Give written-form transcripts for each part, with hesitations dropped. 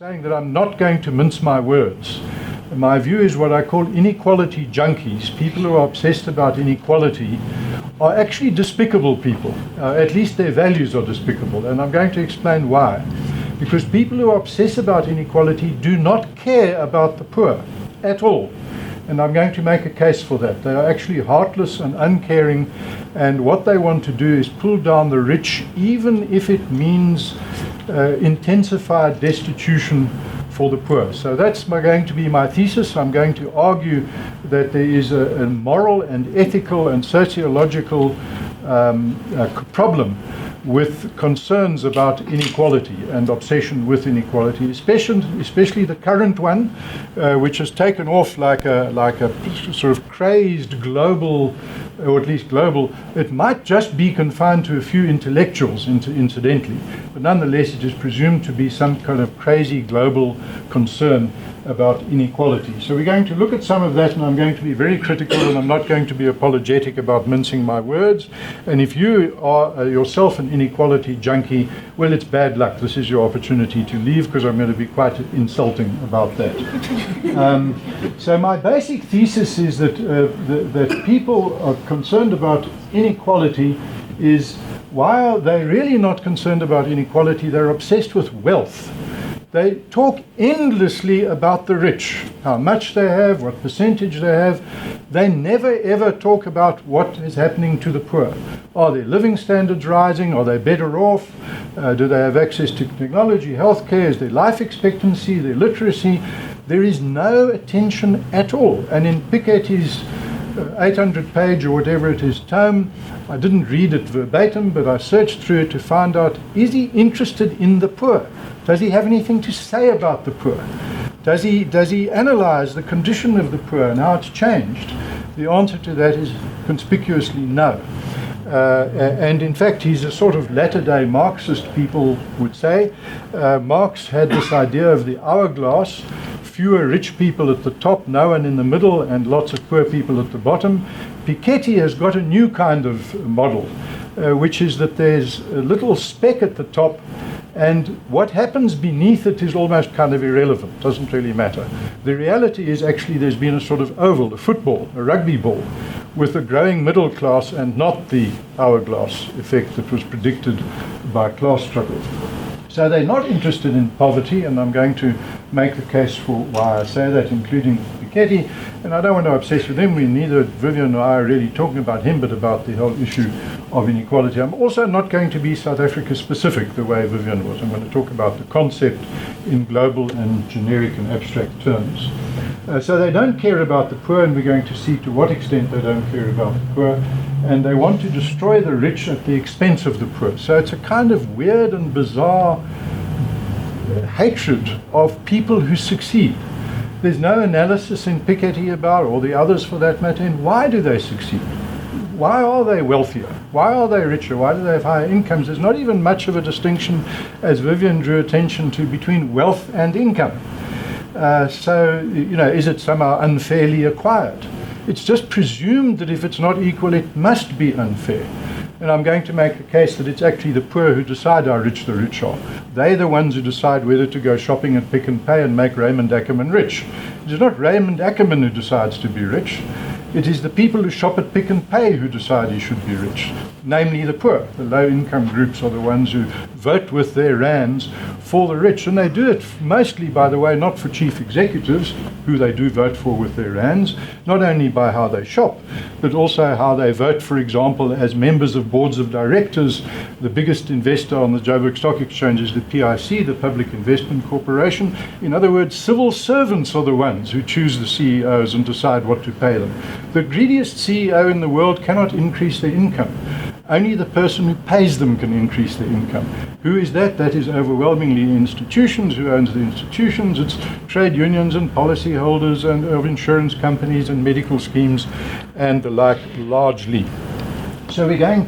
saying that I'm not going to mince my words. My view is what I call inequality junkies. People who are obsessed about inequality are actually despicable people. At least their values are despicable, and I'm going to explain why. Because people who obsess about inequality do not care about the poor at all. And I'm going to make a case for that. They are actually heartless and uncaring, and what they want to do is pull down the rich, even if it means intensified destitution for the poor. So that's going to be my thesis. I'm going to argue that there is a moral and ethical and sociological problem with concerns about inequality and obsession with inequality, especially the current one, which has taken off like a sort of crazed global, or at least global. It might just be confined to a few intellectuals, incidentally, but nonetheless it is presumed to be some kind of crazy global concern about inequality. So we're going to look at some of that, and I'm going to be very critical, and I'm not going to be apologetic about mincing my words. And if you are yourself an inequality junkie, well, it's bad luck. This is your opportunity to leave, because I'm going to be quite insulting about that. So my basic thesis is that that people are concerned about inequality is, while they're really not concerned about inequality, they're obsessed with wealth. They talk endlessly about the rich, how much they have, what percentage they have. They never ever talk about what is happening to the poor. Are their living standards rising? Are they better off? Do they have access to technology, healthcare? Is their life expectancy, their literacy? There is no attention at all. And in Piketty's 800-page or whatever it is tome, I didn't read it verbatim, but I searched through it to find out, is he interested in the poor? Does he have anything to say about the poor? Does he analyze the condition of the poor and how it's changed? The answer to that is conspicuously no. And in fact, he's a sort of latter-day Marxist, people would say. Marx had this idea of the hourglass: fewer rich people at the top, no one in the middle, and lots of poor people at the bottom. Piketty has got a new kind of model, which is that there's a little speck at the top, and what happens beneath it is almost kind of irrelevant, doesn't really matter. The reality is actually there's been a sort of oval, a football, a rugby ball, with a growing middle class and not the hourglass effect that was predicted by class struggle. So they're not interested in poverty, and I'm going to make the case for why I say that, including Piketty. And I don't want to obsess with him. Neither Vivian nor I are really talking about him, but about the whole issue of inequality. I'm also not going to be South Africa specific the way Vivian was. I'm going to talk about the concept in global and generic and abstract terms. So they don't care about the poor, and we're going to see to what extent they don't care about the poor. And they want to destroy the rich at the expense of the poor. So it's a kind of weird and bizarre hatred of people who succeed. There's no analysis in Piketty about, or the others for that matter, in why do they succeed? Why are they wealthier? Why are they richer? Why do they have higher incomes? There's not even much of a distinction, as Vivian drew attention to, between wealth and income. So, is it somehow unfairly acquired? It's just presumed that if it's not equal, it must be unfair. And I'm going to make the case that it's actually the poor who decide how rich the rich are. They're the ones who decide whether to go shopping at Pick and Pay and make Raymond Ackerman rich. It is not Raymond Ackerman who decides to be rich. It is the people who shop at Pick and Pay who decide he should be rich, namely the poor. The low-income groups are the ones who vote with their rands for the rich. And they do it mostly, by the way, not for chief executives, who they do vote for with their rands, not only by how they shop, but also how they vote, for example, as members of boards of directors. The biggest investor on the Joburg Stock Exchange is the PIC, the Public Investment Corporation. In other words, civil servants are the ones who choose the CEOs and decide what to pay them. The greediest CEO in the world cannot increase their income. Only the person who pays them can increase their income. Who is that? That is overwhelmingly institutions. Who owns the institutions? It's trade unions and policyholders and of insurance companies and medical schemes and the like, largely. So I'm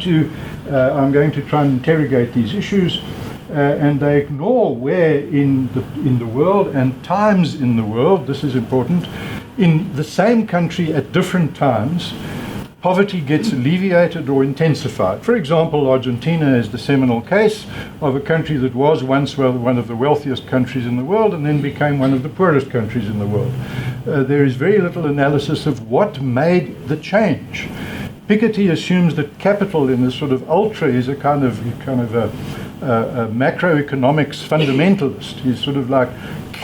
going to try and interrogate these issues, and they ignore where in the world and times in the world, this is important, in the same country at different times, poverty gets alleviated or intensified. For example, Argentina is the seminal case of a country that was once one of the wealthiest countries in the world and then became one of the poorest countries in the world. There is very little analysis of what made the change. Piketty assumes that capital in this sort of ultra is a kind of a macroeconomics fundamentalist. He's sort of like,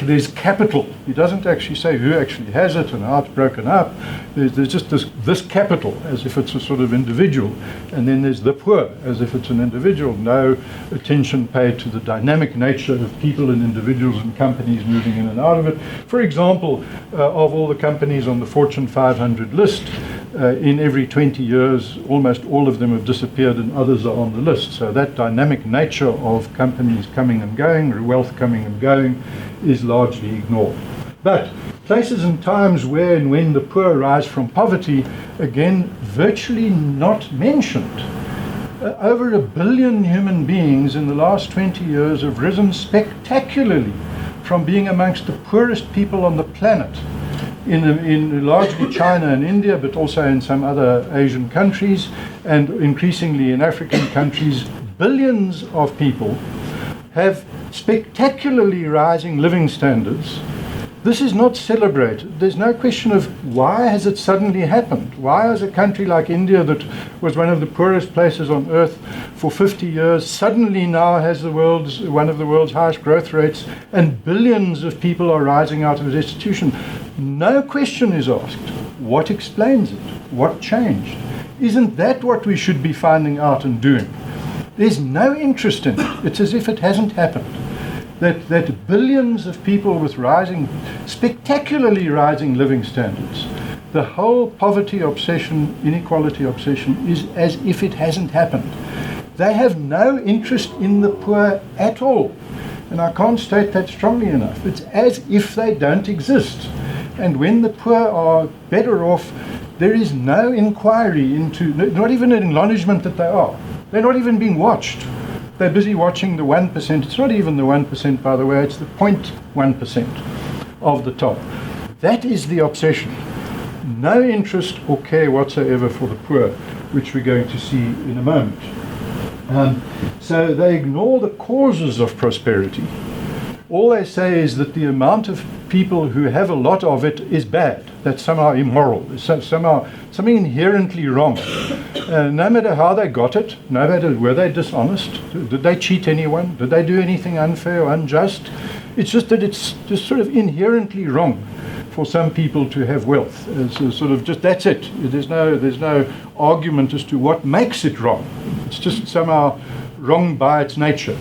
there's capital. He doesn't actually say who actually has it and how it's broken up. There's just this capital as if it's a sort of individual, and then there's the poor as if it's an individual. No attention paid to the dynamic nature of people and individuals and companies moving in and out of it. For example, of all the companies on the Fortune 500 list, in every 20 years, almost all of them have disappeared and others are on the list. So that dynamic nature of companies coming and going, wealth coming and going, is largely ignored. But places and times where and when the poor rise from poverty, again, virtually not mentioned. Over 1 billion human beings in the last 20 years have risen spectacularly from being amongst the poorest people on the planet, in largely China and India, but also in some other Asian countries, and increasingly in African countries. Billions of people have spectacularly rising living standards. This is not celebrated. There's no question of why has it suddenly happened? Why has a country like India, that was one of the poorest places on earth for 50 years, suddenly now has one of the world's highest growth rates, and billions of people are rising out of destitution? No question is asked. What explains it? What changed? Isn't that what we should be finding out and doing? There's no interest in it. It's as if it hasn't happened. That billions of people with spectacularly rising living standards, the whole poverty obsession, inequality obsession, is as if it hasn't happened. They have no interest in the poor at all. And I can't state that strongly enough. It's as if they don't exist. And when the poor are better off, there is no inquiry into, not even an acknowledgement that they are. They're not even being watched. They're busy watching the 1%. It's not even the 1%, by the way, it's the 0.1% of the top. That is the obsession. No interest or care whatsoever for the poor, which we're going to see in a moment. So they ignore the causes of prosperity. All they say is that the amount of people who have a lot of it is bad. That's somehow immoral. There's somehow something inherently wrong. No matter how they got it, no matter were they dishonest, did they cheat anyone, did they do anything unfair or unjust? It's just that it's just sort of inherently wrong for some people to have wealth. It's sort of just, that's it. There's no argument as to what makes it wrong. It's just somehow wrong by its nature.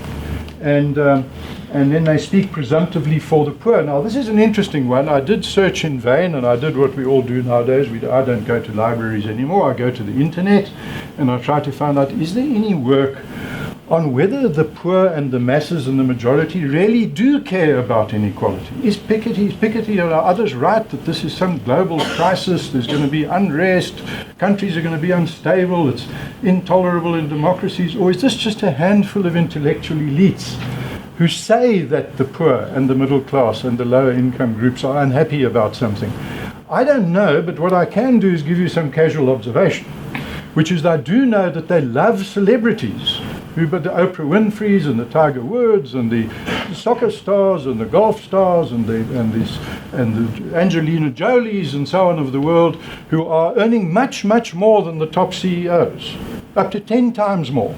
And then they speak presumptively for the poor. Now, this is an interesting one. I did search in vain, and I did what we all do nowadays. I don't go to libraries anymore. I go to the internet, and I try to find out, is there any work on whether the poor and the masses and the majority really do care about inequality? Is Piketty or others right that this is some global crisis, there's going to be unrest, countries are going to be unstable, it's intolerable in democracies, or is this just a handful of intellectual elites who say that the poor and the middle class and the lower income groups are unhappy about something? I don't know, but what I can do is give you some casual observation, which is I do know that they love celebrities, but the Oprah Winfreys and the Tiger Woods and the soccer stars and the golf stars and the Angelina Jolies and so on of the world, who are earning much, much more than the top CEOs, up to 10 times more.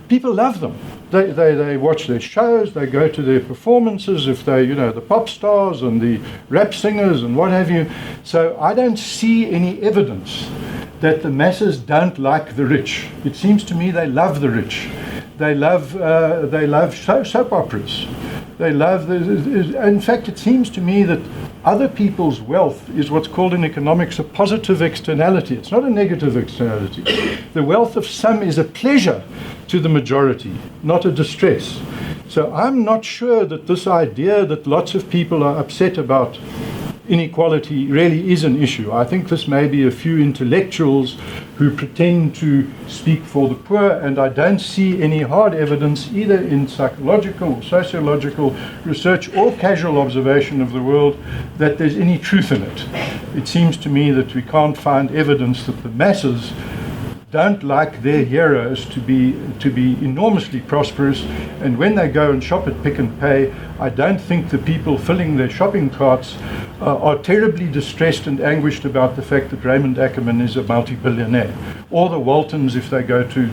People love them. They watch their shows, they go to their performances, if they, the pop stars and the rap singers and what have you. So I don't see any evidence that the masses don't like the rich. It seems to me they love the rich. They love soap operas. In fact, it seems to me that other people's wealth is what's called in economics a positive externality. It's not a negative externality. The wealth of some is a pleasure to the majority, not a distress. So I'm not sure that this idea that lots of people are upset about inequality really is an issue. I think this may be a few intellectuals who pretend to speak for the poor, and I don't see any hard evidence either in psychological or sociological research or casual observation of the world that there's any truth in it. it seems to me that we can't find evidence that the masses don't like their heroes to be enormously prosperous, and when they go and shop at Pick and Pay, I don't think the people filling their shopping carts are terribly distressed and anguished about the fact that Raymond Ackerman is a multi-billionaire, or the Waltons if they go to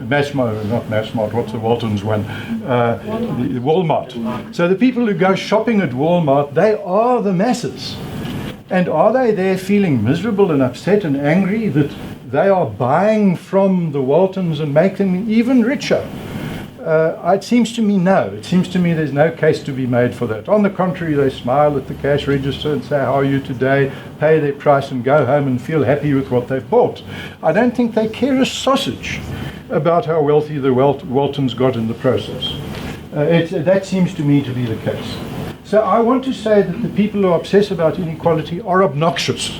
Massmart, what's the Waltons one? The Walmart. So the people who go shopping at Walmart, they are the masses. And are they there feeling miserable and upset and angry that they are buying from the Waltons and make them even richer? It seems to me no. It seems to me there's no case to be made for that. On the contrary, they smile at the cash register and say, how are you today? Pay their price and go home and feel happy with what they've bought. I don't think they care a sausage about how wealthy the Waltons got in the process. That seems to me to be the case. So I want to say that the people who obsess about inequality are obnoxious.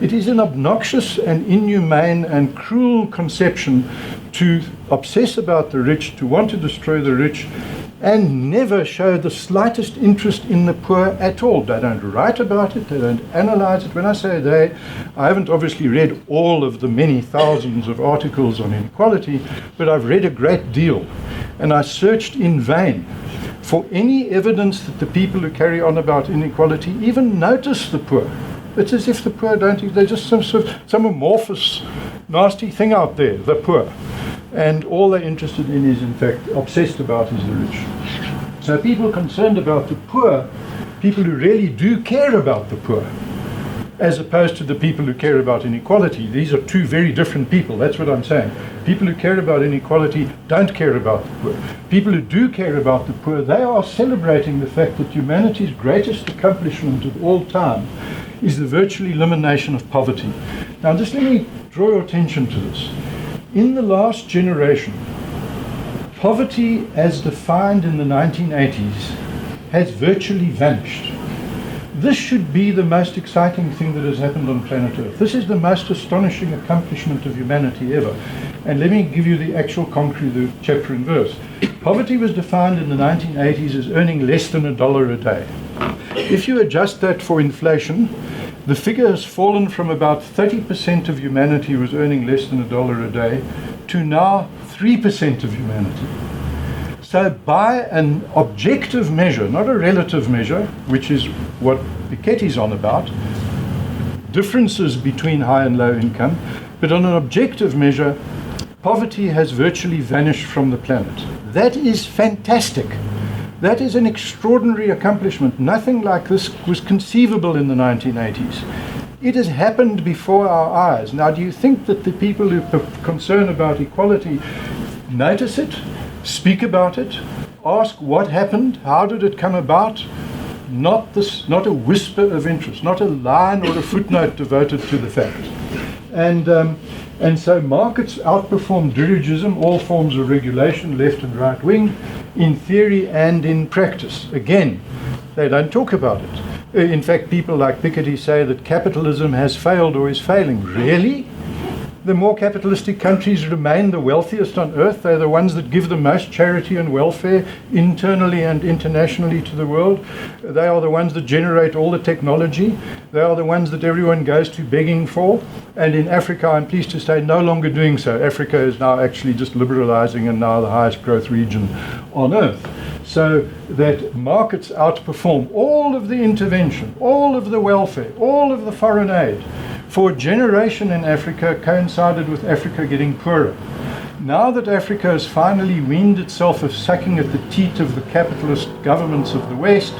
It is an obnoxious and inhumane and cruel conception to obsess about the rich, to want to destroy the rich, and never show the slightest interest in the poor at all. They don't write about it, they don't analyze it. When I say they, I haven't obviously read all of the many thousands of articles on inequality, but I've read a great deal. And I searched in vain for any evidence that the people who carry on about inequality even notice the poor. It's as if the poor don't, they're just some amorphous, nasty thing out there, the poor. And all they're interested in is, in fact, obsessed about is the rich. So people concerned about the poor, people who really do care about the poor, as opposed to the people who care about inequality. These are two very different people, that's what I'm saying. People who care about inequality don't care about the poor. People who do care about the poor, they are celebrating the fact that humanity's greatest accomplishment of all time is the virtual elimination of poverty. Now just let me draw your attention to this. In the last generation, poverty as defined in the 1980s has virtually vanished. This should be the most exciting thing that has happened on planet Earth. This is the most astonishing accomplishment of humanity ever. And let me give you the actual concrete, the chapter and verse. Poverty was defined in the 1980s as earning less than $1 a day. If you adjust that for inflation, the figure has fallen from about 30% of humanity was earning less than $1 a day to now 3% of humanity. So by an objective measure, not a relative measure, which is what Piketty's on about, differences between high and low income, but on an objective measure, poverty has virtually vanished from the planet. That is fantastic. That is an extraordinary accomplishment. Nothing like this was conceivable in the 1980s. It has happened before our eyes. Now, do you think that the people who are concerned about equality notice it, speak about it, ask what happened, how did it come about? Not a whisper of interest, not a line or a footnote devoted to the fact. And so markets outperform dirigism, all forms of regulation, left and right wing, in theory and in practice. Again, they don't talk about it. In fact, people like Piketty say that capitalism has failed or is failing. Really? The more capitalistic countries remain the wealthiest on earth. They're the ones that give the most charity and welfare internally and internationally to the world. They are the ones that generate all the technology. They are the ones that everyone goes to begging for. And in Africa, I'm pleased to say, no longer doing so. Africa is now actually just liberalizing and now the highest growth region on earth. So that markets outperform all of the intervention, all of the welfare, all of the foreign aid. For a generation in Africa coincided with Africa getting poorer. Now that Africa has finally weaned itself of sucking at the teat of the capitalist governments of the West,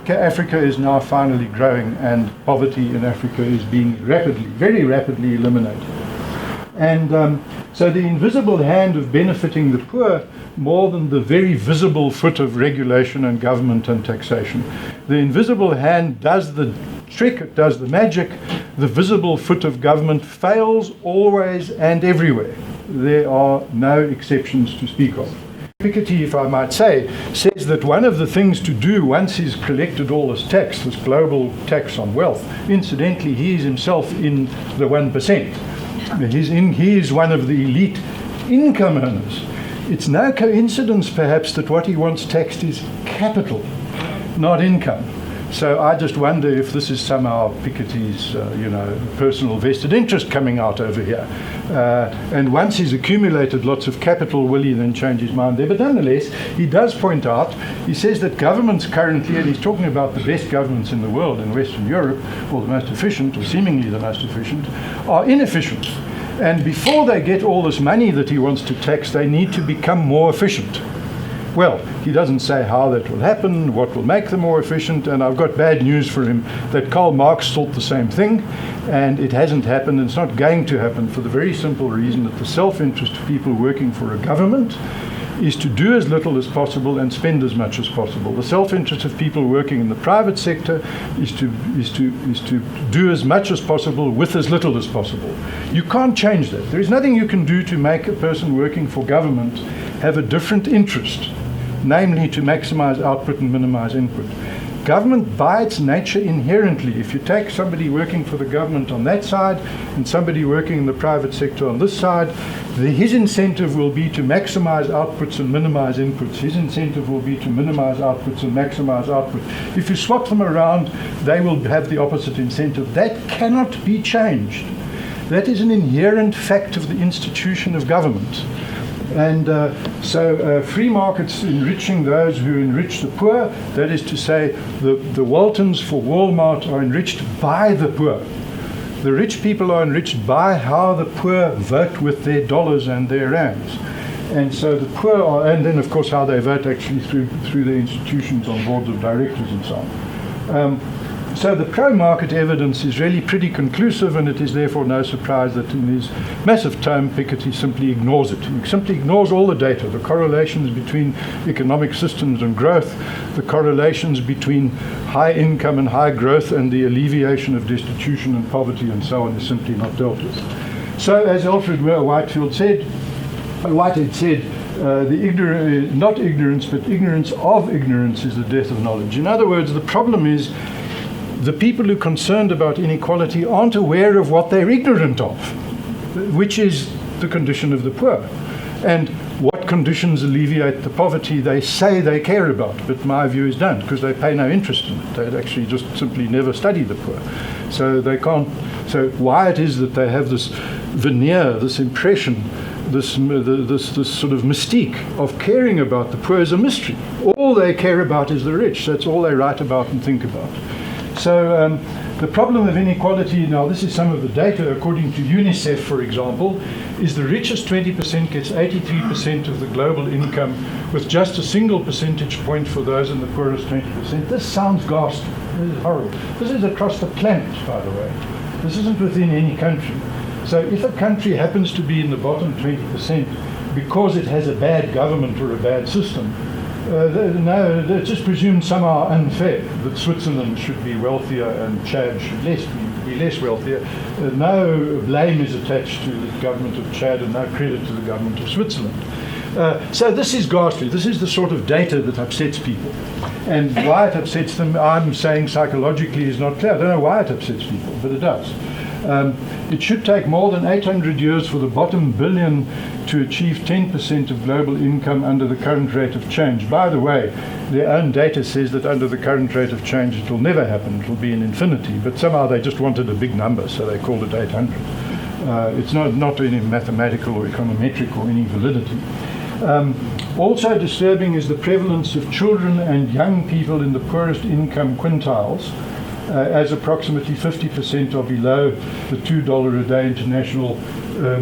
Africa is now finally growing and poverty in Africa is being rapidly, very rapidly eliminated. And so the invisible hand of benefiting the poor more than the very visible foot of regulation and government and taxation. The invisible hand does the trick, it does the magic. The visible foot of government fails always and everywhere. There are no exceptions to speak of. Piketty, if I might say, says that one of the things to do once he's collected all this tax, this global tax on wealth, incidentally, he is himself in the 1%. He is one of the elite income earners. It's no coincidence, perhaps, that what he wants taxed is capital, not income. So I just wonder if this is somehow Piketty's, personal vested interest coming out over here. And once he's accumulated lots of capital, will he then change his mind there? But nonetheless, he does point out, he says that governments currently, and he's talking about the best governments in the world, in Western Europe, or the most efficient, or seemingly the most efficient, are inefficient. And before they get all this money that he wants to tax, they need to become more efficient. Well, he doesn't say how that will happen, what will make them more efficient, and I've got bad news for him, that Karl Marx thought the same thing, and it hasn't happened, and it's not going to happen for the very simple reason that the self-interest of people working for a government is to do as little as possible and spend as much as possible. The self-interest of people working in the private sector is to do as much as possible with as little as possible. You can't change that. There is nothing you can do to make a person working for government have a different interest, namely to maximize output and minimize input. Government, by its nature inherently, if you take somebody working for the government on that side and somebody working in the private sector on this side, his incentive will be to maximize outputs and minimize inputs. His incentive will be to minimize outputs and maximize output. If you swap them around, they will have the opposite incentive. That cannot be changed. That is an inherent fact of the institution of government. And so free markets enriching those who enrich the poor, that is to say, the Waltons for Walmart are enriched by the poor. The rich people are enriched by how the poor vote with their dollars and their rands. And so the poor are, and then of course how they vote actually through their institutions on boards of directors and so on. So the pro-market evidence is really pretty conclusive, and it is therefore no surprise that in his massive tome, Piketty simply ignores it. He simply ignores all the data, the correlations between economic systems and growth, the correlations between high income and high growth, and the alleviation of destitution and poverty and so on is simply not dealt with. So as Alfred Whitehead said, not ignorance, but ignorance of ignorance is the death of knowledge. In other words, the problem is the people who are concerned about inequality aren't aware of what they're ignorant of, which is the condition of the poor. And what conditions alleviate the poverty they say they care about, but my view is don't, because they pay no interest in it. They actually just simply never study the poor. So they can't. So why it is that they have this veneer, this impression, this sort of mystique of caring about the poor is a mystery. All they care about is the rich. That's all they write about and think about. So the problem of inequality, now this is some of the data according to UNICEF, for example, is the richest 20% gets 83% of the global income, with just a single percentage point for those in the poorest 20%. This sounds ghastly. This is horrible. This is across the planet, by the way. This isn't within any country. So if a country happens to be in the bottom 20% because it has a bad government or a bad system, they're just presumed somehow unfair, that Switzerland should be wealthier and Chad should be less wealthier. No blame is attached to the government of Chad and no credit to the government of Switzerland. So this is ghastly. This is the sort of data that upsets people. And why it upsets them, I'm saying psychologically, is not clear. I don't know why it upsets people, but it does. It should take more than 800 years for the bottom billion to achieve 10% of global income under the current rate of change. By the way, their own data says that under the current rate of change it will never happen, it will be an infinity, but somehow they just wanted a big number, so they called it 800. It's not any mathematical or econometric or any validity. Also disturbing is the prevalence of children and young people in the poorest income quintiles, as approximately 50% are below the $2 a day international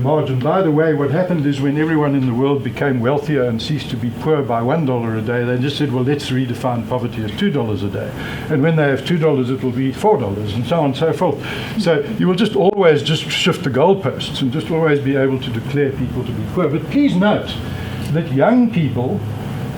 margin. By the way, what happened is when everyone in the world became wealthier and ceased to be poor by $1 a day, they just said, well, let's redefine poverty as $2 a day. And when they have $2, it will be $4, and so on and so forth. So you will just always just shift the goalposts and just always be able to declare people to be poor. But please note that young people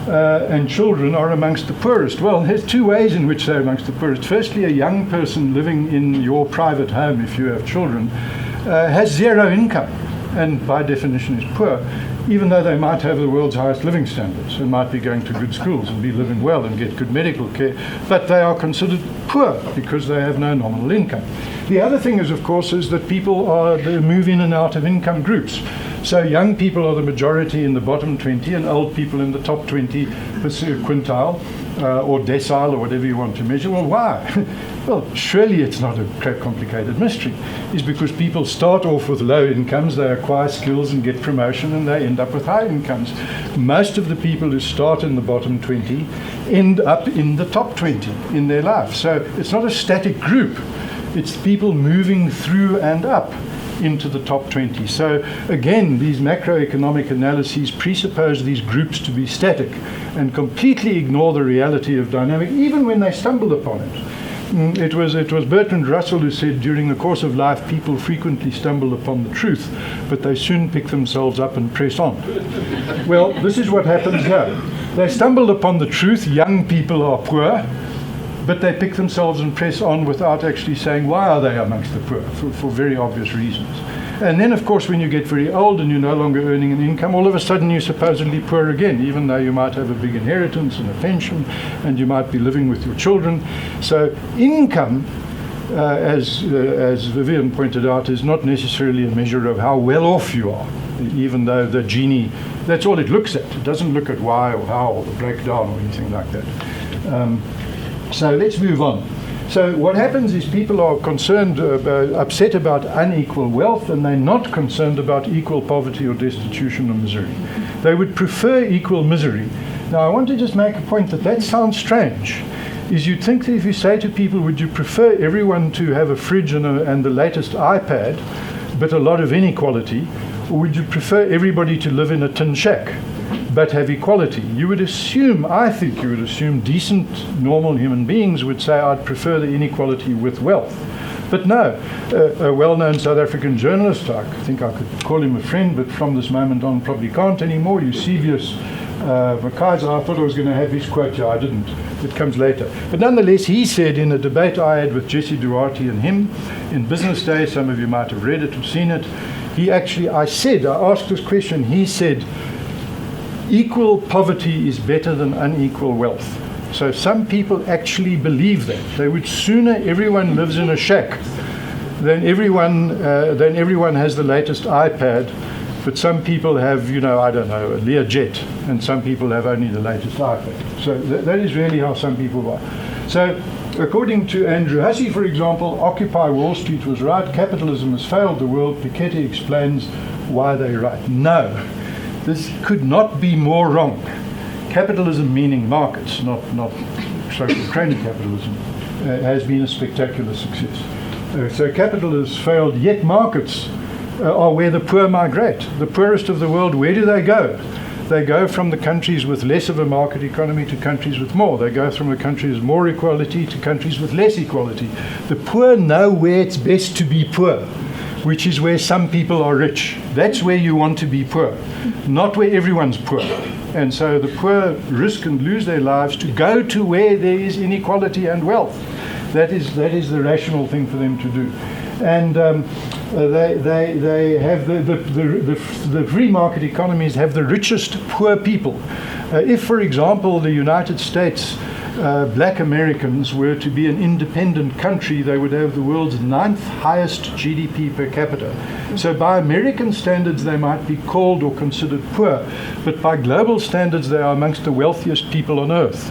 and children are amongst the poorest. Well, there's two ways in which they're amongst the poorest. Firstly, a young person living in your private home, if you have children, has zero income and by definition is poor, even though they might have the world's highest living standards and might be going to good schools and be living well and get good medical care, but they are considered poor because they have no nominal income. The other thing is, of course, is that people they move in and out of income groups. So young people are the majority in the bottom 20 and old people in the top 20 quintile. or decile, or whatever you want to measure. Well, why? Well, surely it's not a complicated mystery. It's because people start off with low incomes, they acquire skills and get promotion, and they end up with high incomes. Most of the people who start in the bottom 20 end up in the top 20 in their life. So it's not a static group. It's people moving through and up into the top 20. So again, these macroeconomic analyses presuppose these groups to be static and completely ignore the reality of dynamic, even when they stumble upon it. It was Bertrand Russell who said, during the course of life, people frequently stumble upon the truth, but they soon pick themselves up and press on. Well, this is what happens here. They stumbled upon the truth, young people are poor, but they pick themselves and press on without actually saying why are they amongst the poor, for very obvious reasons. And then, of course, when you get very old and you're no longer earning an income, all of a sudden you're supposedly poor again, even though you might have a big inheritance and a pension, and you might be living with your children. So income, as Vivian pointed out, is not necessarily a measure of how well off you are, even though the Gini, that's all it looks at. It doesn't look at why or how or the breakdown or anything like that. So let's move on. So what happens is people are concerned, upset about unequal wealth, and they're not concerned about equal poverty or destitution or misery. They would prefer equal misery. Now, I want to just make a point that sounds strange. Is you'd think that if you say to people, would you prefer everyone to have a fridge and the latest iPad, but a lot of inequality, or would you prefer everybody to live in a tin shack but have equality? You would assume, I think you would assume, decent, normal human beings would say, I'd prefer the inequality with wealth. But no, a well-known South African journalist, I think I could call him a friend, but from this moment on probably can't anymore, Eusebius Makaiza. I thought I was going to have his quote here, I didn't. It comes later. But nonetheless, he said in a debate I had with Jesse Duarte and him in Business Day, some of you might have read it or seen it, I asked this question, he said, equal poverty is better than unequal wealth. So some people actually believe that. They would sooner everyone lives in a shack than everyone has the latest iPad, but some people have, I don't know, a Learjet, and some people have only the latest iPad. So that is really how some people are. So according to Andrew Hussey, for example, Occupy Wall Street was right, capitalism has failed the world. Piketty explains why they're right. No. This could not be more wrong. Capitalism, meaning markets, not social crony capitalism, has been a spectacular success. So capital has failed, yet markets are where the poor migrate. The poorest of the world, where do they go? They go from the countries with less of a market economy to countries with more. They go from the countries with more equality to countries with less equality. The poor know where it's best to be poor, which is where some people are rich. That's where you want to be poor, not where everyone's poor. And so the poor risk and lose their lives to go to where there is inequality and wealth. That is the rational thing for them to do. And they have the free market economies have the richest poor people. If, for example, the United States black Americans were to be an independent country, they would have the world's 9th highest GDP per capita. So by American standards, they might be called or considered poor, but by global standards, they are amongst the wealthiest people on earth.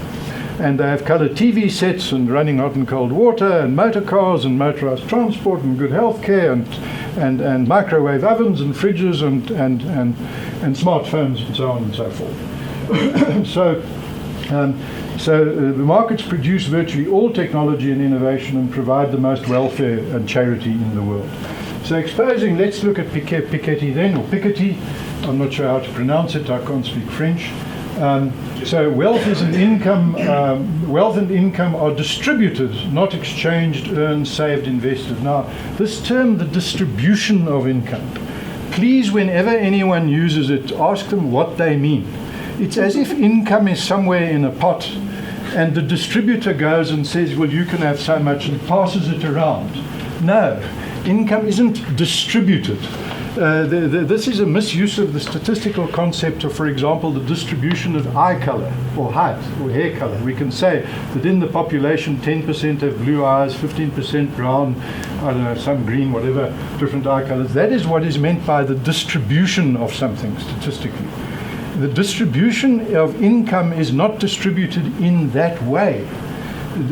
And they have color TV sets and running hot and cold water and motor cars and motorized transport and good health care and microwave ovens and fridges and smartphones and so on and so forth. So the markets produce virtually all technology and innovation and provide the most welfare and charity in the world. So exposing, let's look at Piketty then, or Piketty. I'm not sure how to pronounce it, I can't speak French. So wealth is an income, wealth and income are distributed, not exchanged, earned, saved, invested. Now, this term, the distribution of income, please, whenever anyone uses it, ask them what they mean. It's as if income is somewhere in a pot and the distributor goes and says, well, you can have so much, and passes it around. No, income isn't distributed. This is a misuse of the statistical concept of, for example, the distribution of eye color or height or hair color. We can say that in the population 10% have blue eyes, 15% brown, I don't know, some green, whatever, different eye colors. That is what is meant by the distribution of something statistically. The distribution of income is not distributed in that way.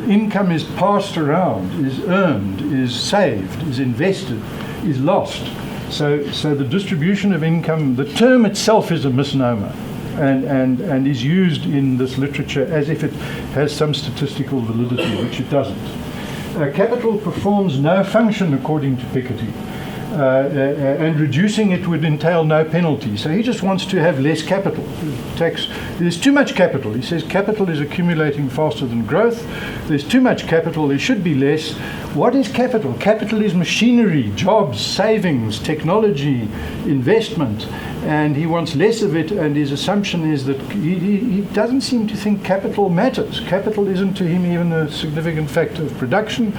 Income is passed around, is earned, is saved, is invested, is lost. So the distribution of income, the term itself is a misnomer, and is used in this literature as if it has some statistical validity, which it doesn't. Capital performs no function according to Piketty. And reducing it would entail no penalty. So he just wants to have less capital. There's too much capital. He says capital is accumulating faster than growth. There's too much capital. There should be less. What is capital? Capital is machinery, jobs, savings, technology, investment. And he wants less of it, and his assumption is that he doesn't seem to think capital matters. Capital isn't to him even a significant factor of production.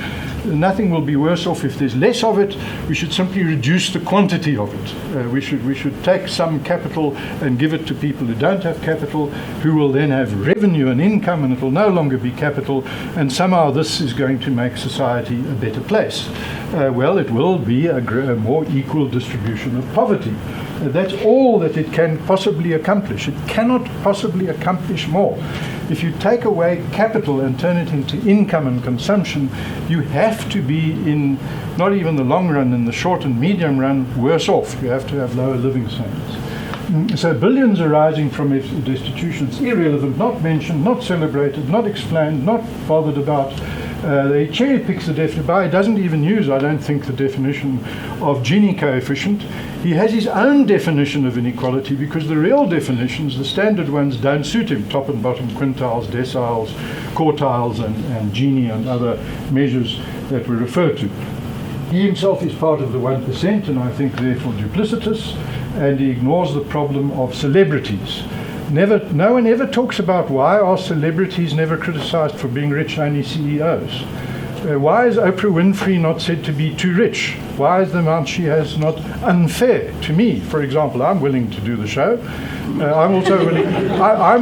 Nothing will be worse off if there's less of it. We should simply reduce the quantity of it. We should take some capital and give it to people who don't have capital, who will then have revenue and income, and it will no longer be capital, and somehow this is going to make society a better place. Well, it will be a more equal distribution of poverty. That's all that it can possibly accomplish. It cannot possibly accomplish more. If you take away capital and turn it into income and consumption, you have to be in, not even the long run, in the short and medium run, worse off. You have to have lower living standards. So billions arising from destitution is irrelevant, not mentioned, not celebrated, not explained, not bothered about. They cherry picks the definition, but he doesn't even use, I don't think, the definition of Gini coefficient. He has his own definition of inequality because the real definitions, the standard ones, don't suit him. Top and bottom quintiles, deciles, quartiles, and Gini and other measures that were referred to. He himself is part of the 1%, and I think therefore duplicitous, and he ignores the problem of celebrities. No one ever talks about why are celebrities never criticized for being rich, only CEOs. Why is Oprah Winfrey not said to be too rich? Why is the amount she has not unfair to me? For example, I'm willing to do the show. I'm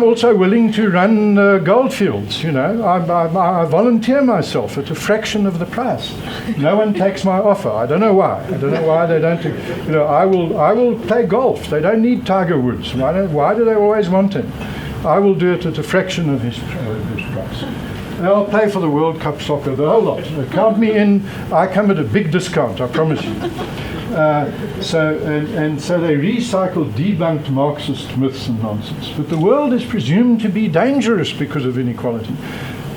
also willing to run goldfields. You know, I volunteer myself at a fraction of the price. No one takes my offer. I don't know why. I don't know why they don't. You know, I will play golf. They don't need Tiger Woods. Why do they always want him? I will do it at a fraction of his price. I'll pay for the World Cup soccer, the whole lot. Count me in. I come at a big discount, I promise you. So they recycle debunked Marxist myths and nonsense. But the world is presumed to be dangerous because of inequality.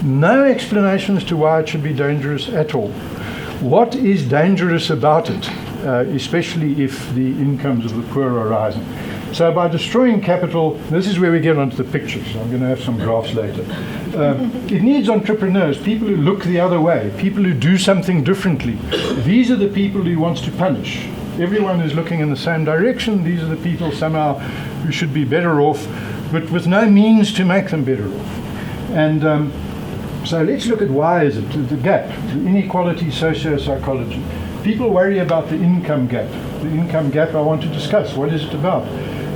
No explanation as to why it should be dangerous at all. What is dangerous about it, especially if the incomes of the poor are rising? So by destroying capital, this is where we get onto the pictures. I'm going to have some graphs later. It needs entrepreneurs, people who look the other way, people who do something differently. These are the people he wants to punish. Everyone is looking in the same direction. These are the people somehow who should be better off, but with no means to make them better off. And so let's look at why is it, the gap, the inequality socio-psychology. People worry about the income gap. The income gap I want to discuss. What is it about?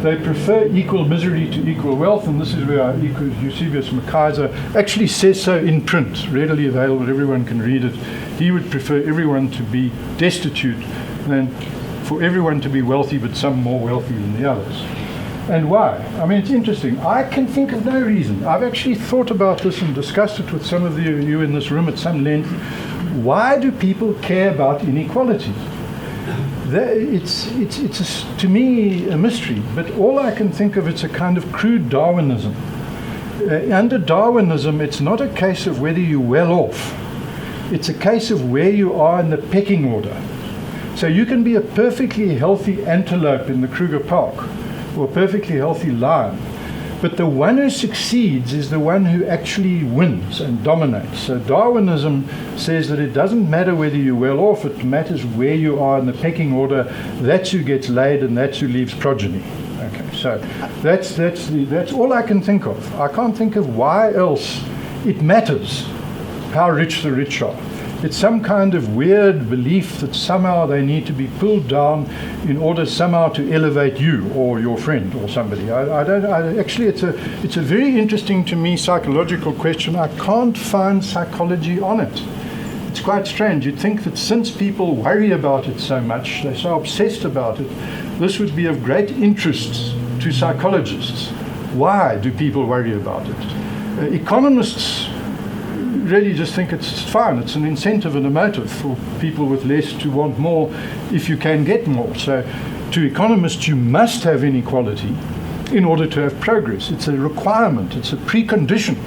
They prefer equal misery to equal wealth, and this is where Eusebius McKaiser actually says so in print, readily available, everyone can read it. He would prefer everyone to be destitute than for everyone to be wealthy, but some more wealthy than the others. And why? I mean, it's interesting. I can think of no reason. I've actually thought about this and discussed it with some of you in this room at some length. Why do people care about inequality? It's to me a mystery, but all I can think of, it's a kind of crude Darwinism. Under Darwinism, it's not a case of whether you're well off. It's a case of where you are in the pecking order. So you can be a perfectly healthy antelope in the Kruger Park, or a perfectly healthy lion, but the one who succeeds is the one who actually wins and dominates. So Darwinism says that it doesn't matter whether you're well off, it matters where you are in the pecking order. That's who gets laid and that's who leaves progeny. Okay, so that's all I can think of. I can't think of why else it matters how rich the rich are. It's some kind of weird belief that somehow they need to be pulled down in order somehow to elevate you or your friend or somebody. Actually, it's a very interesting to me psychological question. I can't find psychology on it. It's quite strange. You'd think that since people worry about it so much, they're so obsessed about it, this would be of great interest to psychologists. Why do people worry about it? Economists really just think it's fine. It's an incentive and a motive for people with less to want more if you can get more. So to economists, you must have inequality in order to have progress. It's a requirement. It's a precondition.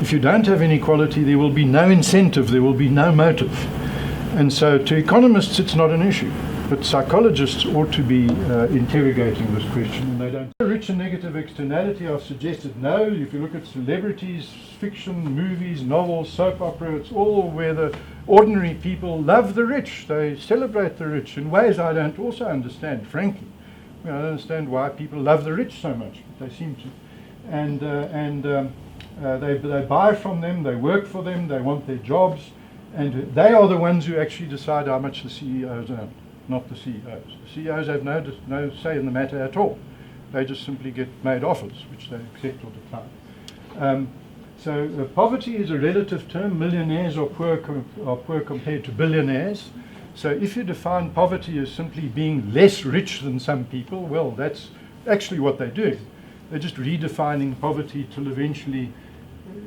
If you don't have inequality, there will be no incentive. There will be no motive. And so to economists, it's not an issue. But psychologists ought to be interrogating this question, and they don't. Rich and negative externality, I've suggested no. If you look at celebrities, fiction, movies, novels, soap opera, it's all where the ordinary people love the rich. They celebrate the rich in ways I don't also understand, frankly. I don't understand why people love the rich so much, but they seem to. And they buy from them, they work for them, they want their jobs, and they are the ones who actually decide how much the CEOs earn. Not the CEOs. The CEOs have no say in the matter at all. They just simply get made offers, which they accept or decline. So poverty is a relative term. Millionaires are poor compared to billionaires. So if you define poverty as simply being less rich than some people, well, that's actually what they're doing. They're just redefining poverty till eventually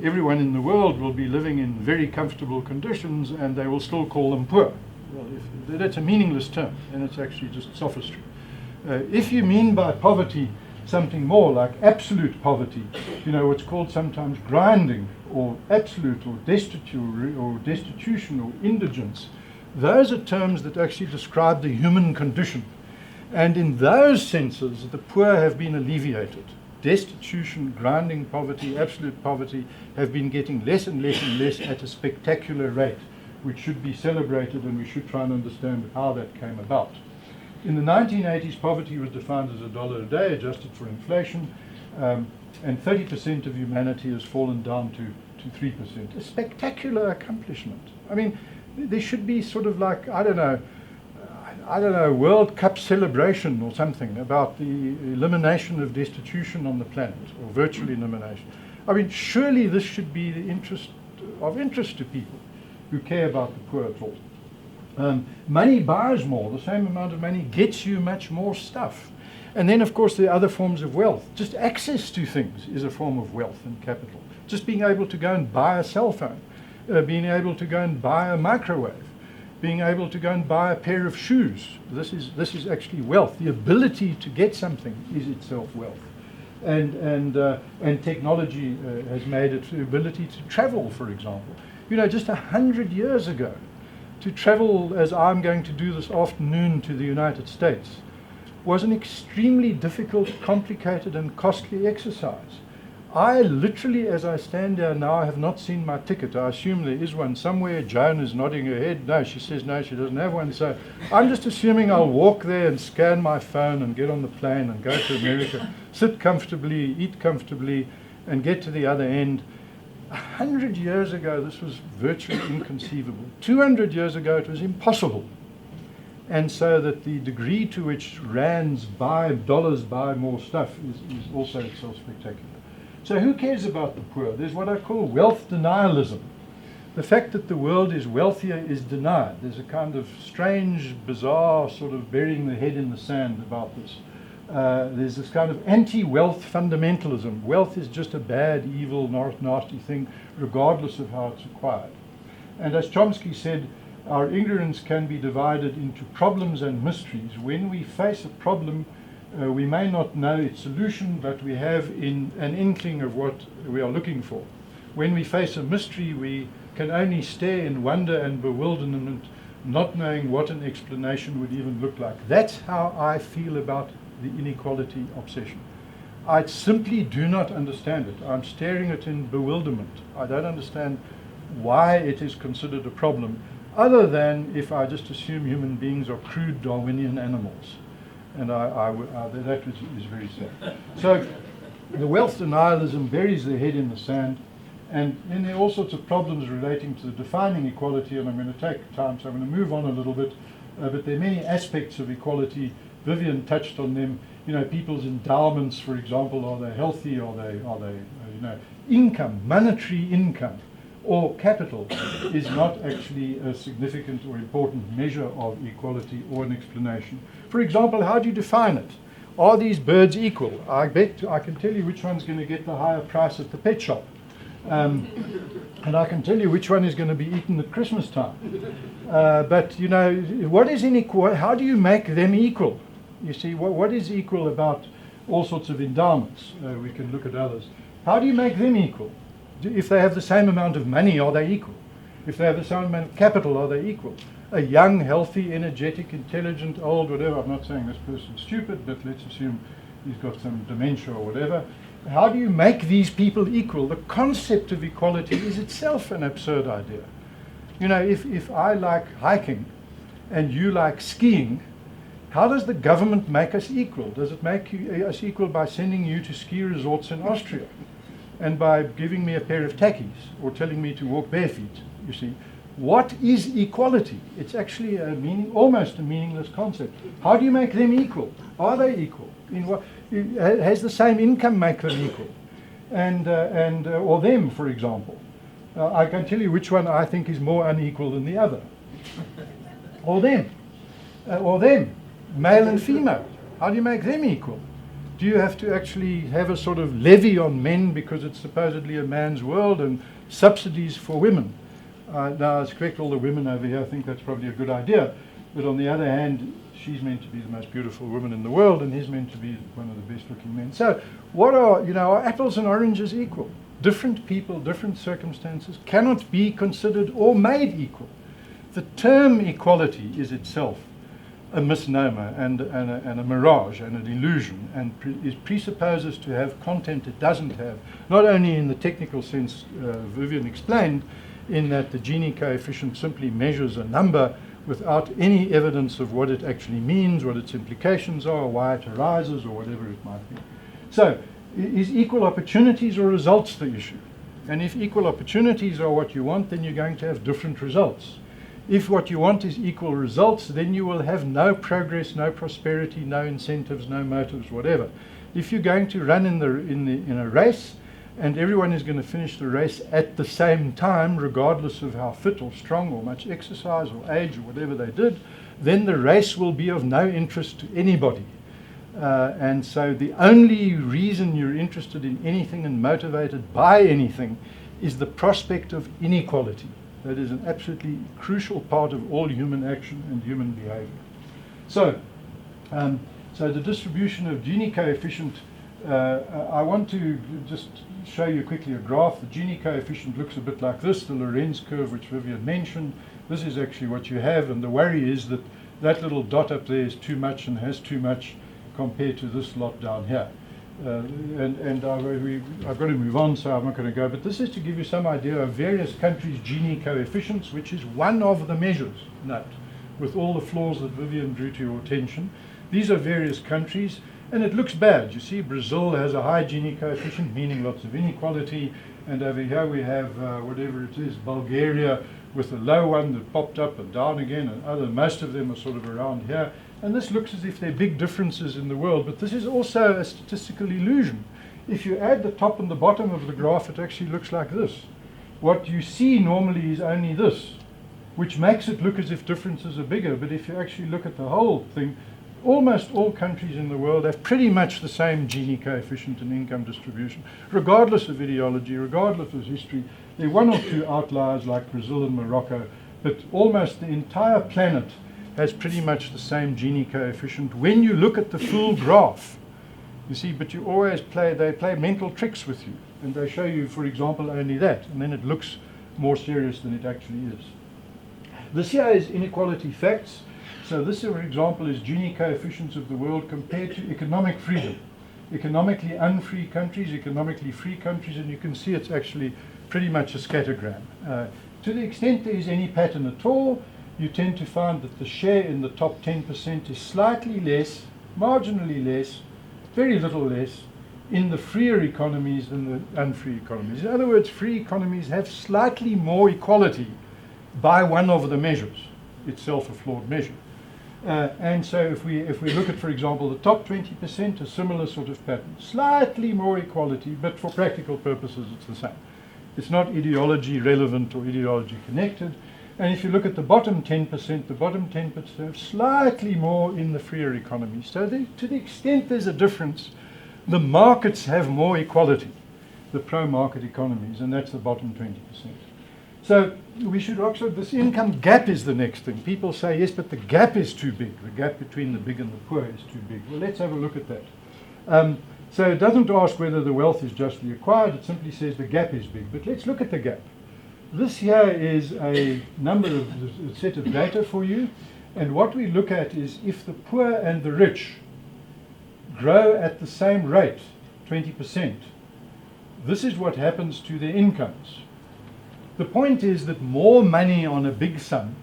everyone in the world will be living in very comfortable conditions and they will still call them poor. Well, that's a meaningless term, and it's actually just sophistry. If you mean by poverty something more like absolute poverty, what's called sometimes grinding, or absolute, or destitution, or indigence, those are terms that actually describe the human condition. And in those senses, the poor have been alleviated. Destitution, grinding poverty, absolute poverty have been getting less and less and less at a spectacular rate, which should be celebrated, and we should try and understand how that came about. In the 1980s, poverty was defined as $1 a day, adjusted for inflation, and 30% of humanity has fallen down to 3%. A spectacular accomplishment. I mean, there should be sort of like, I don't know, World Cup celebration or something about the elimination of destitution on the planet, or virtual elimination. I mean, surely this should be of interest to people who care about the poor at all. Money buys more. The same amount of money gets you much more stuff. And then, of course, there are other forms of wealth. Just access to things is a form of wealth and capital. Just being able to go and buy a cell phone, being able to go and buy a microwave, being able to go and buy a pair of shoes. This is actually wealth. The ability to get something is itself wealth. And technology has made it the ability to travel, for example. Just 100 years ago, to travel as I'm going to do this afternoon to the United States was an extremely difficult, complicated, and costly exercise. I literally, as I stand here now, have not seen my ticket. I assume there is one somewhere. Joan is nodding her head. No, she says no, she doesn't have one. So I'm just assuming I'll walk there and scan my phone and get on the plane and go to America, sit comfortably, eat comfortably, and get to the other end. 100 years ago, this was virtually inconceivable. 200 years ago, it was impossible. And so that the degree to which rands buy, dollars buy more stuff is also itself spectacular. So who cares about the poor? There's what I call wealth denialism. The fact that the world is wealthier is denied. There's a kind of strange, bizarre sort of burying the head in the sand about this. There's this kind of anti-wealth fundamentalism. Wealth is just a bad, evil, nasty thing, regardless of how it's acquired. And as Chomsky said, our ignorance can be divided into problems and mysteries. When we face a problem, we may not know its solution, but we have an inkling of what we are looking for. When we face a mystery, we can only stare in wonder and bewilderment, not knowing what an explanation would even look like. That's how I feel about the inequality obsession. I simply do not understand it. I'm staring at it in bewilderment. I don't understand why it is considered a problem, other than if I just assume human beings are crude Darwinian animals. And that is very sad. So the wealth denialism buries their head in the sand, and then there are all sorts of problems relating to defining equality, and I'm going to take time, so I'm going to move on a little bit, but there are many aspects of equality. Vivian touched on them. People's endowments, for example, are they healthy? Are they income, monetary income, or capital is not actually a significant or important measure of equality or an explanation. For example, how do you define it? Are these birds equal? I bet I can tell you which one's going to get the higher price at the pet shop. And I can tell you which one is going to be eaten at Christmas time. But, you know, what is inequal? How do you make them equal? You see, what is equal about all sorts of endowments? We can look at others. How do you make them equal? If they have the same amount of money, are they equal? If they have the same amount of capital, are they equal? A young, healthy, energetic, intelligent, old, whatever, I'm not saying this person's stupid, but let's assume he's got some dementia or whatever. How do you make these people equal? The concept of equality is itself an absurd idea. You know, if I like hiking and you like skiing, how does the government make us equal? Does it make us equal by sending you to ski resorts in Austria and by giving me a pair of tackies or telling me to walk barefoot? You see, what is equality? It's actually almost a meaningless concept. How do you make them equal? Are they equal? In what, has the same income make them equal? Or them, for example. I can tell you which one I think is more unequal than the other. Or them. Male and female. How do you make them equal? Do you have to actually have a sort of levy on men because it's supposedly a man's world and subsidies for women? Now, I suspect all the women over here think that's probably a good idea. But on the other hand, she's meant to be the most beautiful woman in the world and he's meant to be one of the best looking men. So what are apples and oranges equal? Different people, different circumstances cannot be considered or made equal. The term equality is itself a misnomer and a mirage and an illusion, and presupposes to have content it doesn't have, not only in the technical sense Vivian explained, in that the Gini coefficient simply measures a number without any evidence of what it actually means, what its implications are, why it arises, or whatever it might be. So, is equal opportunities or results the issue? And if equal opportunities are what you want, then you're going to have different results. If what you want is equal results, then you will have no progress, no prosperity, no incentives, no motives, whatever. If you're going to run in a race, and everyone is going to finish the race at the same time, regardless of how fit or strong or much exercise or age or whatever they did, then the race will be of no interest to anybody. And so the only reason you're interested in anything and motivated by anything is the prospect of inequality. That is an absolutely crucial part of all human action and human behavior. So, so the distribution of Gini coefficient, I want to just show you quickly a graph. The Gini coefficient looks a bit like this, the Lorenz curve which Vivian mentioned. This is actually what you have, and the worry is that that little dot up there is too much and has too much compared to this lot down here. I've got to move on, so I'm not going to go, but this is to give you some idea of various countries' Gini coefficients, which is one of the measures, note, with all the flaws that Vivian drew to your attention. These are various countries, and it looks bad. You see, Brazil has a high Gini coefficient, meaning lots of inequality, and over here we have, whatever it is, Bulgaria with a low one that popped up and down again, and most of them are sort of around here. And this looks as if there are big differences in the world, but this is also a statistical illusion. If you add the top and the bottom of the graph, it actually looks like this. What you see normally is only this, which makes it look as if differences are bigger, but if you actually look at the whole thing, almost all countries in the world have pretty much the same Gini coefficient and income distribution, regardless of ideology, regardless of history. There are one or two outliers like Brazil and Morocco, but almost the entire planet has pretty much the same Gini coefficient when you look at the full graph. You see, but you always they play mental tricks with you, and they show you, for example, only that, and then it looks more serious than it actually is. This here is inequality facts. So this, for example, is Gini coefficients of the world compared to economic freedom. Economically unfree countries, economically free countries, and you can see it's actually pretty much a scattergram. To the extent there is any pattern at all, you tend to find that the share in the top 10% is slightly less, marginally less, very little less, in the freer economies than the unfree economies. In other words, free economies have slightly more equality by one of the measures, itself a flawed measure. And so if we look at, for example, the top 20%, a similar sort of pattern. Slightly more equality, but for practical purposes it's the same. It's not ideology relevant or ideology connected. And if you look at the bottom 10% have slightly more in the freer economy. So to the extent there's a difference, the markets have more equality, the pro-market economies, and that's the bottom 20%. So we should also, this income gap is the next thing. People say, yes, but the gap is too big. The gap between the big and the poor is too big. Well, let's have a look at that. So it doesn't ask whether the wealth is justly acquired. It simply says the gap is big. But let's look at the gap. This here is a set of data for you. And what we look at is if the poor and the rich grow at the same rate, 20%, this is what happens to their incomes. The point is that more money on a big sum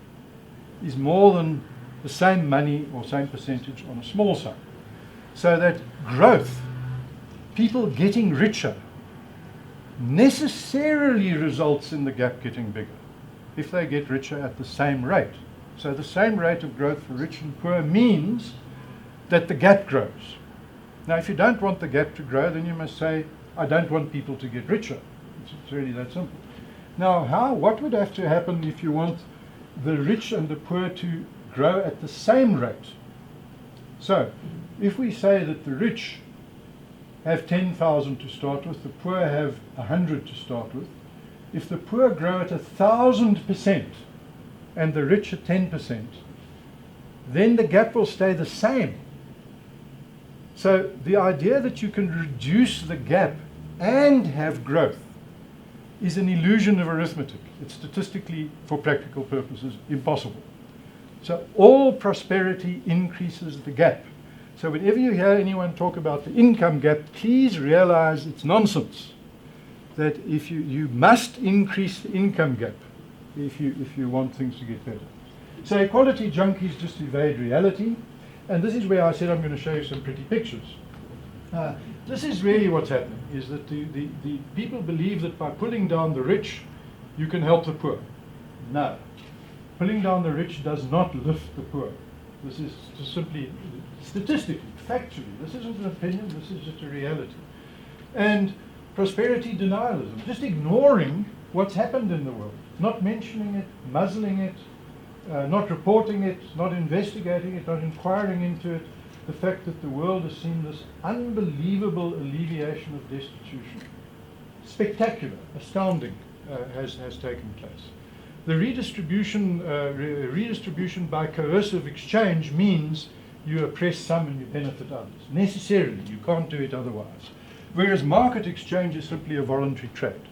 is more than the same money or same percentage on a small sum. So that growth, people getting richer, necessarily results in the gap getting bigger if they get richer at the same rate. So the same rate of growth for rich and poor means that the gap grows. Now, if you don't want the gap to grow, then you must say, I don't want people to get richer. It's really that simple. Now, what would have to happen if you want the rich and the poor to grow at the same rate? So, if we say that the rich have 10,000 to start with, the poor have 100 to start with, if the poor grow at 1,000% and the rich at 10%, then the gap will stay the same. So the idea that you can reduce the gap and have growth is an illusion of arithmetic. It's statistically, for practical purposes, impossible. So all prosperity increases the gap. So whenever you hear anyone talk about the income gap, please realize it's nonsense. That if you must increase the income gap if you want things to get better. So equality junkies just evade reality. And this is where I said I'm going to show you some pretty pictures. This is really what's happening, is that the people believe that by pulling down the rich, you can help the poor. No. Pulling down the rich does not lift the poor. This is just simply statistically, factually. This isn't an opinion, this is just a reality. And prosperity denialism, just ignoring what's happened in the world, not mentioning it, muzzling it, not reporting it, not investigating it, not inquiring into it, the fact that the world has seen this unbelievable alleviation of destitution. Spectacular, astounding, has taken place. The redistribution by coercive exchange means you oppress some and you benefit others. Necessarily, you can't do it otherwise. Whereas market exchange is simply a voluntary trade.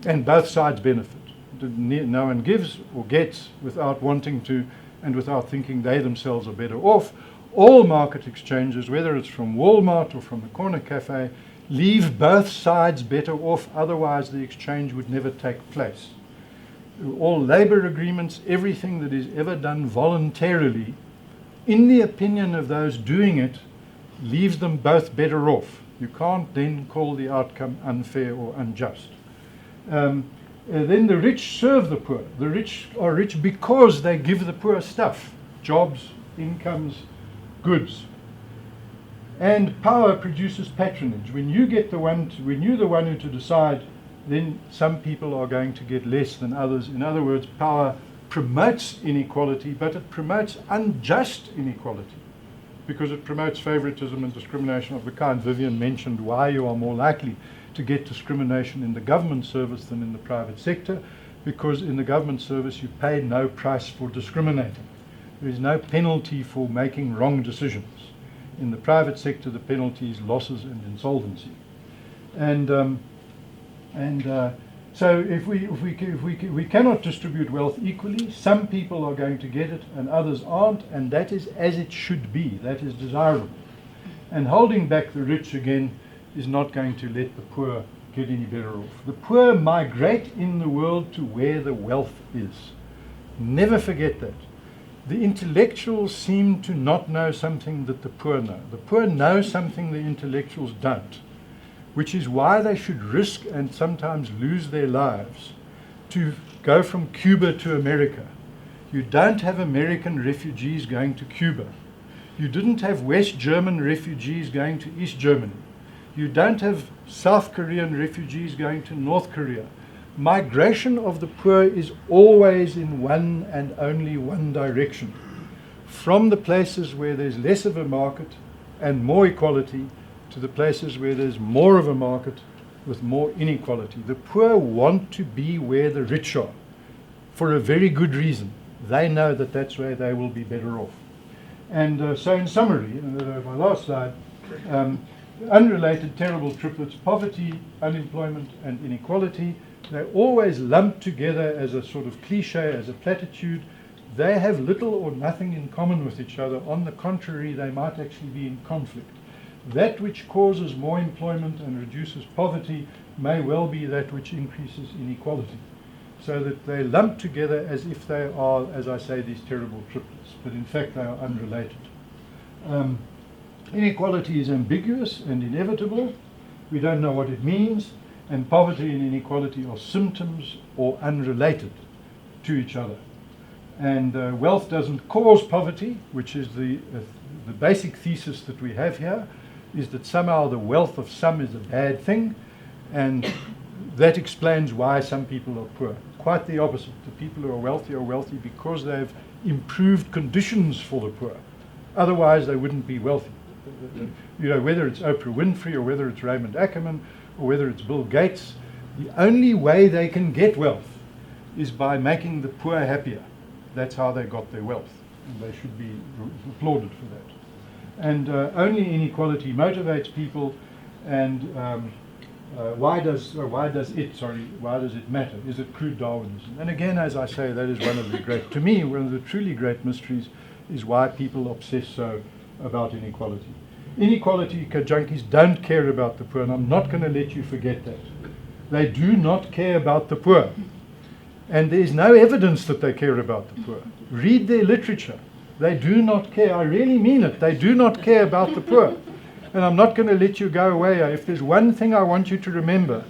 And both sides benefit. No one gives or gets without wanting to and without thinking they themselves are better off. All market exchanges, whether it's from Walmart or from a corner cafe, leave both sides better off, otherwise the exchange would never take place. All labor agreements, everything that is ever done voluntarily, in the opinion of those doing it, leaves them both better off. You can't then call the outcome unfair or unjust. Then the rich serve the poor. The rich are rich because they give the poor stuff, jobs, incomes, goods. And power produces patronage. When you're the one who to decide, then some people are going to get less than others. In other words, power promotes inequality, but it promotes unjust inequality because it promotes favoritism and discrimination of the kind Vivian mentioned, why you are more likely to get discrimination in the government service than in the private sector, because in the government service you pay no price for discriminating. There is no penalty for making wrong decisions. In the private sector, the penalty is losses and insolvency. So if we cannot distribute wealth equally, some people are going to get it and others aren't, and that is as it should be. That is desirable. And holding back the rich again is not going to let the poor get any better off. The poor migrate in the world to where the wealth is. Never forget that. The intellectuals seem to not know something that the poor know. The poor know something the intellectuals don't, which is why they should risk and sometimes lose their lives to go from Cuba to America. You don't have American refugees going to Cuba. You didn't have West German refugees going to East Germany. You don't have South Korean refugees going to North Korea. migration of the poor is always in one and only one direction, from the places where there's less of a market and more equality to the places where there's more of a market with more inequality. The poor want to be where the rich are for a very good reason. They know that that's where they will be better off. And so in summary, my last slide, unrelated terrible triplets, poverty, unemployment and inequality, they're always lumped together as a sort of cliche, as a platitude. They have little or nothing in common with each other. On the contrary, they might actually be in conflict. That which causes more employment and reduces poverty may well be that which increases inequality. So that they lump together as if they are, as I say, these terrible triplets, but in fact they are unrelated. Inequality is ambiguous and inevitable. We don't know what it means, and poverty and inequality are symptoms or unrelated to each other. And wealth doesn't cause poverty, which is the basic thesis that we have here, is that somehow the wealth of some is a bad thing, and that explains why some people are poor. Quite the opposite. The people who are wealthy because they've improved conditions for the poor. Otherwise, they wouldn't be wealthy. You know, whether it's Oprah Winfrey or whether it's Raymond Ackerman or whether it's Bill Gates, the only way they can get wealth is by making the poor happier. That's how they got their wealth, and they should be applauded for that. And only inequality motivates people. And why does it matter? Is it crude Darwinism? And again, as I say, that is one of the great, to me, one of the truly great mysteries is why people obsess so about inequality. Inequality junkies don't care about the poor, and I'm not going to let you forget that. They do not care about the poor. And there is no evidence that they care about the poor. Read their literature. They do not care. I really mean it. They do not care about the poor. And I'm not going to let you go away. If there's one thing I want you to remember,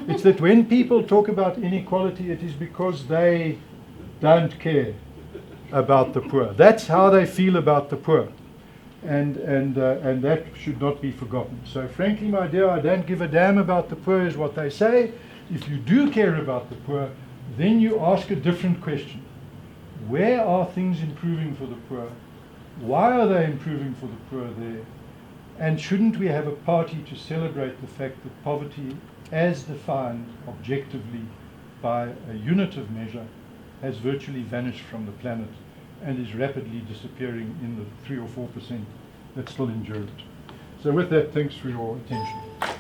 it's that when people talk about inequality, it is because they don't care about the poor. That's how they feel about the poor. And that should not be forgotten. So frankly, my dear, I don't give a damn about the poor is what they say. If you do care about the poor, then you ask a different question. Where are things improving for the poor? Why are they improving for the poor there? And shouldn't we have a party to celebrate the fact that poverty, as defined objectively by a unit of measure, has virtually vanished from the planet and is rapidly disappearing in the 3 or 4% that still endure it. So with that, thanks for your attention.